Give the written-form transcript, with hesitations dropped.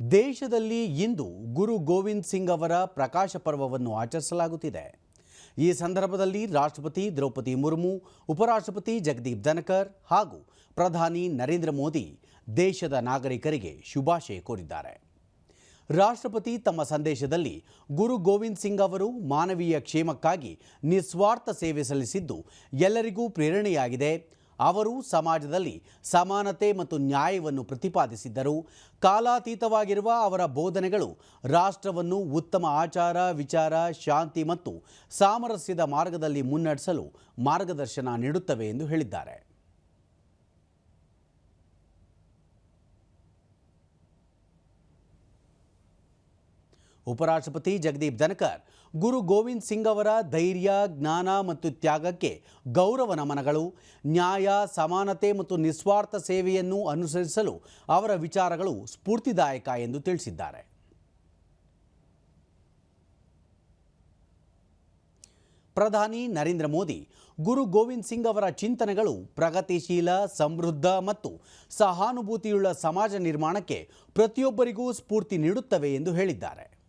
ದೇಶದಲ್ಲಿ ಇಂದು ಗುರು ಗೋವಿಂದ್ ಸಿಂಗ್ ಅವರ ಪ್ರಕಾಶ ಪರ್ವವನ್ನು ಆಚರಿಸಲಾಗುತ್ತಿದೆ. ಈ ಸಂದರ್ಭದಲ್ಲಿ ರಾಷ್ಟ್ರಪತಿ ದ್ರೌಪದಿ ಮುರ್ಮು, ಉಪರಾಷ್ಟ್ರಪತಿ ಜಗದೀಪ್ ಧನಕರ್ ಹಾಗೂ ಪ್ರಧಾನಿ ನರೇಂದ್ರ ಮೋದಿ ದೇಶದ ನಾಗರಿಕರಿಗೆ ಶುಭಾಶಯ ಕೋರಿದ್ದಾರೆ. ರಾಷ್ಟ್ರಪತಿ ತಮ್ಮ ಸಂದೇಶದಲ್ಲಿ ಗುರು ಗೋವಿಂದ್ ಸಿಂಗ್ ಅವರು ಮಾನವೀಯ ಕ್ಷೇಮಕ್ಕಾಗಿ ನಿಸ್ವಾರ್ಥ ಸೇವೆ ಸಲ್ಲಿಸಿದ್ದು ಎಲ್ಲರಿಗೂ ಪ್ರೇರಣೆಯಾಗಿದೆ. ಅವರು ಸಮಾಜದಲ್ಲಿ ಸಮಾನತೆ ಮತ್ತು ನ್ಯಾಯವನ್ನು ಪ್ರತಿಪಾದಿಸಿದ್ದರು. ಕಾಲಾತೀತವಾಗಿರುವ ಅವರ ಬೋಧನೆಗಳು ರಾಷ್ಟ್ರವನ್ನು ಉತ್ತಮ ಆಚಾರ, ವಿಚಾರ, ಶಾಂತಿ ಮತ್ತು ಸಾಮರಸ್ಯದ ಮಾರ್ಗದಲ್ಲಿ ಮುನ್ನಡೆಸಲು ಮಾರ್ಗದರ್ಶನ ನೀಡುತ್ತವೆ ಎಂದು ಹೇಳಿದ್ದಾರೆ. ಉಪರಾಷ್ಟ್ರಪತಿ ಜಗದೀಪ್ ಧನಕರ್ ಗುರು ಗೋವಿಂದ್ ಸಿಂಗ್ ಅವರ ಧೈರ್ಯ, ಜ್ಞಾನ ಮತ್ತು ತ್ಯಾಗಕ್ಕೆ ಗೌರವ ನಮನಗಳು. ನ್ಯಾಯ, ಸಮಾನತೆ ಮತ್ತು ನಿಸ್ವಾರ್ಥ ಸೇವೆಯನ್ನು ಅನುಸರಿಸಲು ಅವರ ವಿಚಾರಗಳು ಸ್ಫೂರ್ತಿದಾಯಕ ಎಂದು ತಿಳಿಸಿದ್ದಾರೆ. ಪ್ರಧಾನಿ ನರೇಂದ್ರ ಮೋದಿ ಗುರು ಗೋವಿಂದ್ ಸಿಂಗ್ ಅವರ ಚಿಂತನೆಗಳು ಪ್ರಗತಿಶೀಲ, ಸಮೃದ್ಧ ಮತ್ತು ಸಹಾನುಭೂತಿಯುಳ್ಳ ಸಮಾಜ ನಿರ್ಮಾಣಕ್ಕೆ ಪ್ರತಿಯೊಬ್ಬರಿಗೂ ಸ್ಫೂರ್ತಿ ನೀಡುತ್ತವೆ ಎಂದು ಹೇಳಿದ್ದಾರೆ.